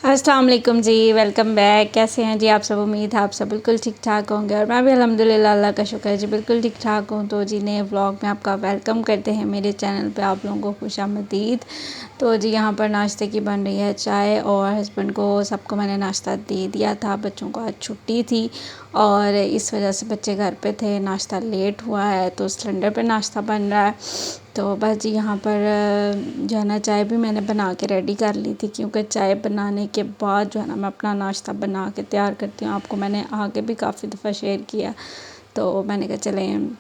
अस्सलाम वालेकुम जी, welcome back. कैसे हैं जी आप सब? उम्मीद है आप सब बिल्कुल ठीक ठाक होंगे और मैं भी अल्हम्दुलिल्लाह अल्लाह का शुक्र है जी बिल्कुल ठीक ठाक हूँ। तो जी नए व्लॉग में आपका वेलकम करते हैं मेरे चैनल पे, आप लोगों को खुशामदीद। तो जी यहाँ पर नाश्ते की बन रही है चाय और हस्बैंड को सबको मैंने नाश्ता दे दिया था। बच्चों को आज छुट्टी थी और इस वजह से बच्चे घर पे थे, नाश्ता लेट हुआ है तो सिलेंडर पे नाश्ता बन रहा है। तो बस जी यहाँ पर जो है ना चाय भी मैंने बना के रेडी कर ली थी, क्योंकि चाय बनाने के बाद जो है ना मैं अपना नाश्ता बना के तैयार करती हूँ। आपको मैंने आगे भी काफ़ी दफ़ा शेयर किया, तो मैंने कहा चलें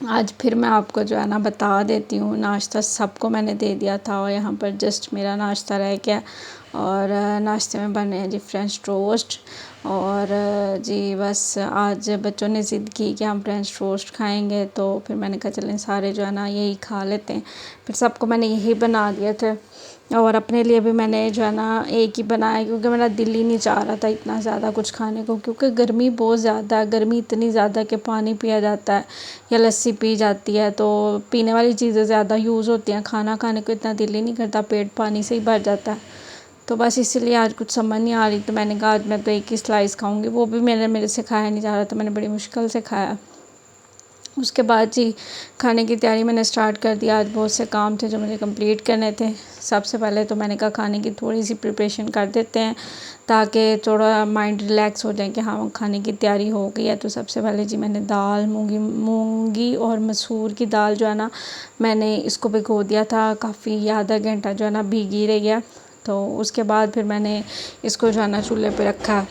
आज फिर मैं आपको जो है ना बता देती हूँ। नाश्ता सबको मैंने दे दिया था और यहाँ पर जस्ट मेरा नाश्ता रह गया। और नाश्ते में बने हैं जी फ्रेंच टोस्ट। और जी बस आज बच्चों ने ज़िद की कि हम फ्रेंच टोस्ट खाएंगे, तो फिर मैंने कहा चलें सारे जो है ना यही खा लेते हैं। फिर सबको मैंने यही बना दिए थे और अपने लिए भी मैंने जो है ना एक ही बनाया, क्योंकि मेरा दिल ही नहीं चाह रहा था इतना ज़्यादा कुछ खाने को, क्योंकि गर्मी बहुत ज़्यादा है। गर्मी इतनी ज़्यादा कि पानी पिया जाता है या लस्सी पी जाती है, तो पीने वाली चीज़ें ज़्यादा यूज़ होती हैं। खाना खाने को इतना दिल ही नहीं करता, पेट पानी से ही भर जाता है। तो बस इसीलिए आज कुछ समझ नहीं आ रही, तो मैंने कहा आज मैं तो एक ही स्लाइस खाऊंगी, वो भी मेरे से खाया नहीं जा रहा था, मैंने बड़ी मुश्किल से खाया। उसके बाद जी खाने की तैयारी मैंने स्टार्ट कर दिया। आज बहुत से काम थे जो मुझे कंप्लीट करने थे। सबसे पहले तो मैंने कहा खाने की थोड़ी सी प्रिपरेशन कर देते हैं ताकि थोड़ा माइंड रिलैक्स हो जाए कि हाँ खाने की तैयारी हो गई है। तो सबसे पहले जी मैंने दाल मूंगी और मसूर की दाल जो है ना मैंने इसको भिगो दिया था काफ़ी, आधा घंटा जो है ना भीगी रही है। तो उसके बाद फिर मैंने इसको जो है ना चूल्हे पे रखा।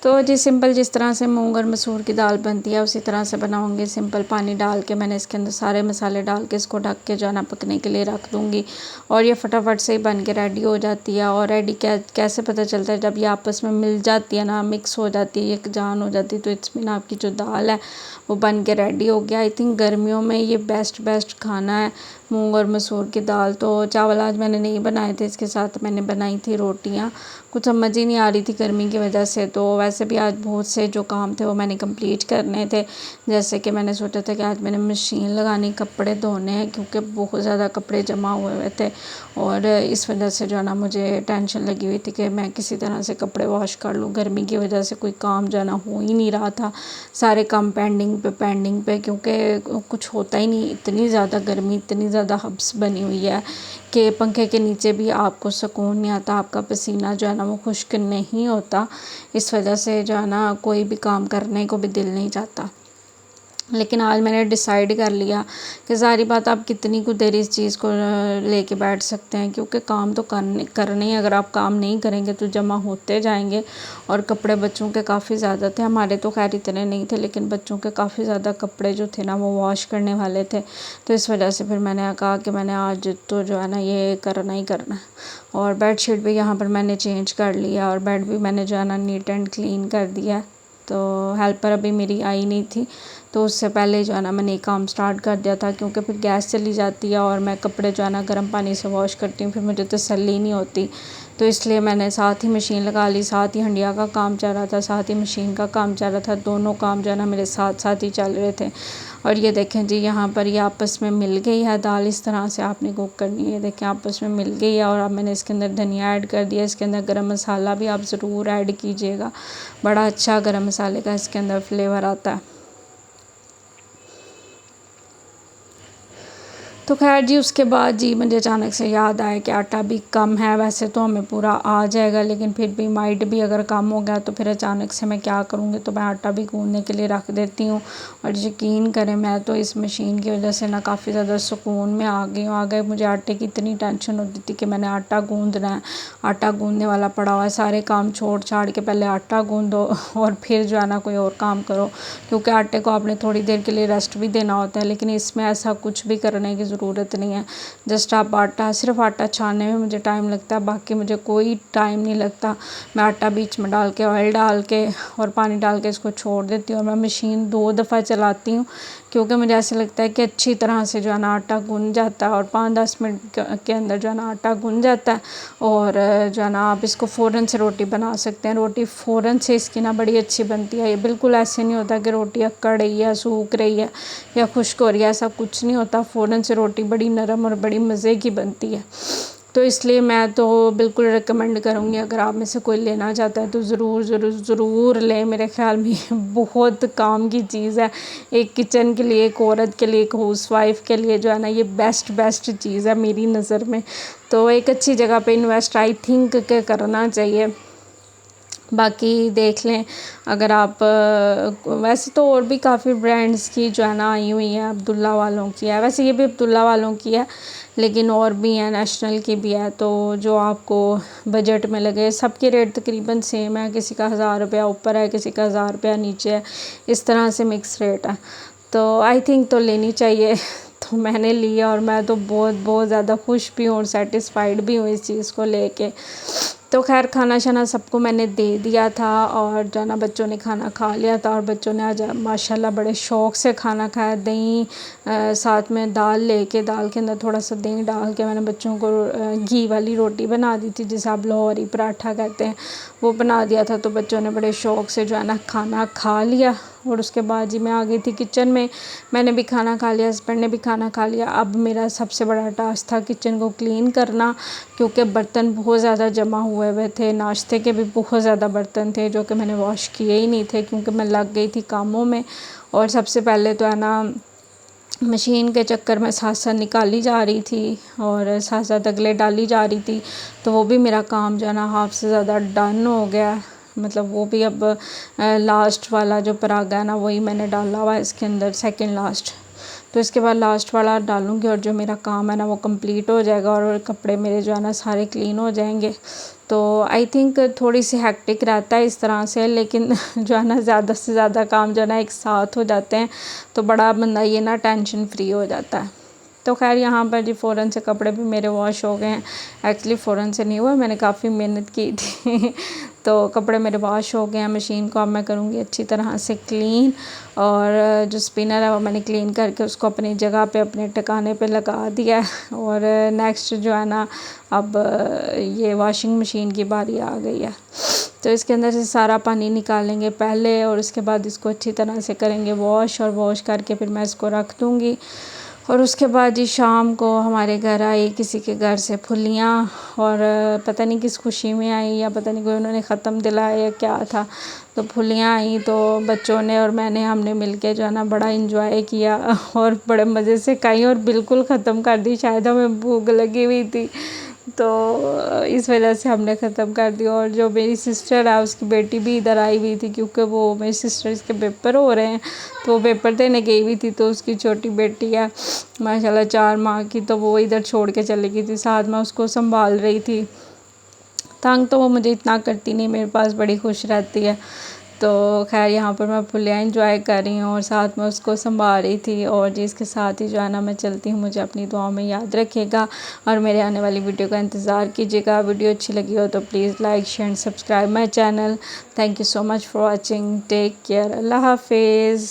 तो जी सिंपल जिस तरह से मूंग और मसूर की दाल बनती है उसी तरह से बनाऊंगी। सिंपल पानी डाल के मैंने इसके अंदर सारे मसाले डाल के इसको ढक के जो है ना पकने के लिए रख दूंगी और ये फटाफट से ही बन के रेडी हो जाती है। और रेडी कैसे पता चलता है? जब ये आपस में मिल जाती है ना, मिक्स हो जाती है, एक जान हो जाती है, तो इसमें ना आपकी जो दाल है वो बन के रेडी हो गया। आई थिंक गर्मियों में ये बेस्ट खाना है, मूंग और मसूर की दाल। तो चावल आज मैंने नहीं बनाए थे, इसके साथ मैंने बनाई थी रोटियां। कुछ समझ ही नहीं आ रही थी गर्मी की वजह से। तो वैसे भी आज बहुत से जो काम थे वो मैंने कंप्लीट करने थे। जैसे कि मैंने सोचा था कि आज मैंने मशीन लगानी, कपड़े धोने हैं, क्योंकि बहुत ज़्यादा कपड़े जमा हुए थे और इस वजह से जो है ना मुझे टेंशन लगी हुई थी कि मैं किसी तरह से कपड़े वॉश कर लूँ। गर्मी की वजह से कोई काम जो है ना हो ही नहीं रहा था, सारे काम पेंडिंग पे, क्योंकि कुछ होता ही नहीं। इतनी ज़्यादा गर्मी, इतनी ज़्यादा हब्स बनी हुई है कि पंखे के नीचे भी आपको सुकून नहीं आता, आपका पसीना जो है ना वो खुश्क नहीं होता। इस वजह से जो है ना कोई भी काम करने को भी दिल नहीं चाहता। लेकिन आज मैंने डिसाइड कर लिया कि सारी बात आप कितनी कुछ देर इस चीज़ को लेके बैठ सकते हैं, क्योंकि काम तो करने ही। अगर आप काम नहीं करेंगे तो जमा होते जाएंगे। और कपड़े बच्चों के काफ़ी ज़्यादा थे, हमारे तो खैर इतने नहीं थे, लेकिन बच्चों के काफ़ी ज़्यादा कपड़े जो थे ना वो वॉश करने वाले थे। तो इस वजह से फिर मैंने कहा कि मैंने आज तो जो है ना ये करना ही करना। और बेडशीट भी यहाँ पर मैंने चेंज कर लिया और बेड भी मैंने जो है ना नीट एंड क्लीन कर दिया। तो हेल्पर अभी मेरी आई नहीं थी, तो उससे पहले जो है ना मैंने काम स्टार्ट कर दिया था, क्योंकि फिर गैस चली जाती है और मैं कपड़े जो है ना गर्म पानी से वॉश करती हूँ, फिर मुझे तसल्ली नहीं होती। तो इसलिए मैंने साथ ही मशीन लगा ली, साथ ही हंडिया का काम चल रहा था, साथ ही मशीन का काम चल रहा था। दोनों काम जो है ना मेरे साथ साथ ही चल रहे थे। और ये देखें जी यहाँ पर ये आपस में मिल गई है दाल। इस तरह से आपने कुक करनी है, देखें आपस में मिल गई है। और अब मैंने इसके अंदर धनिया ऐड कर दिया, इसके अंदर गरम मसाला भी आप ज़रूर ऐड कीजिएगा, बड़ा अच्छा गरम मसाले का इसके अंदर फ्लेवर आता है। तो खैर जी उसके बाद जी मुझे अचानक से याद आया कि आटा भी कम है। वैसे तो हमें पूरा आ जाएगा, लेकिन फिर भी माइट भी अगर कम हो गया तो फिर अचानक से मैं क्या करूँगी, तो मैं आटा भी गूँदने के लिए रख देती हूँ। और यकीन करें मैं तो इस मशीन की वजह से ना काफ़ी ज़्यादा सुकून में आ गई हूँ। आगे मुझे आटे की इतनी टेंशन होती थी कि मैंने आटा गूँदना है, आटा गूँदने वाला पड़ा हुआ है, सारे काम छोड़ छाड़ के पहले आटा गूँदो और फिर जो है ना कोई और काम करो, क्योंकि आटे को आपने थोड़ी देर के लिए रेस्ट भी देना होता है। लेकिन इसमें ऐसा कुछ भी करने की ज़रूरत नहीं है। जस्ट आप सिर्फ आटा छानने में मुझे टाइम लगता है, बाकी मुझे कोई टाइम नहीं लगता। मैं आटा बीच में डाल के, ऑयल डाल के और पानी डाल के इसको छोड़ देती हूँ। और मैं मशीन 2 दफ़ा चलाती हूँ, क्योंकि मुझे ऐसा लगता है कि अच्छी तरह से जो है ना आटा गूंद जाता है और 5-10 मिनट के अंदर जो है ना आटा गूंद जाता है। और जो है ना आप इसको फ़ौरन से रोटी बना सकते हैं। रोटी फ़ौरन से इसकी ना बड़ी अच्छी बनती है। ये बिल्कुल ऐसे नहीं होता कि रोटी अकड़ रही है, सूख रही है या खुश्क हो रही है, ऐसा कुछ नहीं होता। फ़ौरन से रोटी बड़ी नरम और बड़ी मज़े की बनती है। तो इसलिए मैं तो बिल्कुल रिकमेंड करूँगी, अगर आप में से कोई लेना चाहता है तो ज़रूर ज़रूर ज़रूर लें। मेरे ख़्याल में बहुत काम की चीज़ है, एक किचन के लिए, एक औरत के लिए, एक हाउसवाइफ के लिए जो है ना, ये बेस्ट चीज़ है मेरी नज़र में। तो एक अच्छी जगह पे इन्वेस्ट आई थिंक के करना चाहिए। बाकी देख लें अगर आप वैसे तो और भी काफ़ी ब्रांड्स की जो है ना आई हुई है, अब्दुल्ला वालों की है, वैसे ये भी अब्दुल्ला वालों की है, लेकिन और भी है, नेशनल की भी है। तो जो आपको बजट में लगे, सबके रेट तकरीबन सेम है, किसी का 1000 रुपया ऊपर है, किसी का 1000 रुपया नीचे है, इस तरह से मिक्स रेट है। तो आई थिंक तो लेनी चाहिए। तो मैंने लिया और मैं तो बहुत ज़्यादा खुश भी हूँ और सेटिस्फाइड भी हूँ इस चीज़ को लेके। तो खैर खाना शाना सबको मैंने दे दिया था और जो ना बच्चों ने खाना खा लिया था, और बच्चों ने आज माशाल्लाह बड़े शौक़ से खाना खाया। दही साथ में दाल लेके, दाल के अंदर थोड़ा सा दही डाल के मैंने बच्चों को घी वाली रोटी बना दी थी, जिसे आप लाहौरी पराठा कहते हैं, वो बना दिया था। तो बच्चों ने बड़े शौक़ से जो है ना खाना खा लिया। और उसके बाद जी मैं आ गई थी किचन में, मैंने भी खाना खा लिया, हस्बैंड ने भी खाना खा लिया। अब मेरा सबसे बड़ा टास्क था किचन को क्लीन करना, क्योंकि बर्तन बहुत ज़्यादा जमा हुए थे, नाश्ते के भी बहुत ज़्यादा बर्तन थे जो कि मैंने वॉश किए ही नहीं थे, क्योंकि मैं लग गई थी कामों में। और सबसे पहले तो है ना मशीन के चक्कर में साथ साथ निकाली जा रही थी और साथ साथ अगले डाली जा रही थी, तो वो भी मेरा काम जो है ना हाफ से ज़्यादा डन हो गया। मतलब वो भी अब लास्ट वाला जो परागा है ना, वही मैंने डाला हुआ है इसके अंदर, सेकंड लास्ट। तो इसके बाद लास्ट वाला डालूँगी और जो मेरा काम है ना वो कंप्लीट हो जाएगा और कपड़े मेरे जो है ना सारे क्लीन हो जाएंगे। तो आई थिंक थोड़ी सी हेक्टिक रहता है इस तरह से, लेकिन जो है ना ज़्यादा से ज़्यादा काम जो है ना एक साथ हो जाते हैं, तो बड़ा बंदा ये ना टेंशन फ्री हो जाता है। तो खैर यहाँ पर जी फ़ौरन से कपड़े भी मेरे वॉश हो गए हैं। एक्चुअली फ़ौरन से नहीं हुआ, मैंने काफ़ी मेहनत की थी। तो कपड़े मेरे वॉश हो गए हैं। मशीन को अब मैं करूँगी अच्छी तरह से क्लीन, और जो स्पिनर है वो मैंने क्लीन करके उसको अपनी जगह पे, अपने ठिकाने पे लगा दिया है। और नेक्स्ट जो है ना अब ये वॉशिंग मशीन की बारी आ गई है। तो इसके अंदर से सारा पानी निकालेंगे पहले और उसके बाद इसको अच्छी तरह से करेंगे वॉश, और वॉश करके फिर मैं इसको रख दूँगी। और उसके बाद जी शाम को हमारे घर आई किसी के घर से फुलियाँ, और पता नहीं किस खुशी में आई, या पता नहीं कोई उन्होंने ख़त्म दिलाया या क्या था, तो फुलियाँ आई। तो बच्चों ने और मैंने, हमने मिलके जो है ना बड़ा इन्जॉय किया और बड़े मज़े से खाई और बिल्कुल ख़त्म कर दी। शायद हमें भूख लगी हुई थी, तो इस वजह से हमने ख़त्म कर दिया। और जो मेरी सिस्टर है उसकी बेटी भी इधर आई हुई थी, क्योंकि वो मेरी सिस्टर इसके पेपर हो रहे हैं, तो वो पेपर देने गई हुई थी। तो उसकी छोटी बेटी है माशाल्लाह 4 माह की, तो वो इधर छोड़ के चली गई थी, साथ में उसको संभाल रही थी। तंग तो वो मुझे इतना करती नहीं, मेरे पास बड़ी खुश रहती है। तो खैर यहाँ पर मैं फुलियाँ एंजॉय कर रही हूँ और साथ में उसको संभाल रही थी। और जिसके साथ ही जो है ना मैं चलती हूँ, मुझे अपनी दुआओं में याद रखिएगा और मेरे आने वाली वीडियो का इंतज़ार कीजिएगा। वीडियो अच्छी लगी हो तो please like share and subscribe my channel. Thank you so much for watching. Take care. अल्लाह हाफिज़।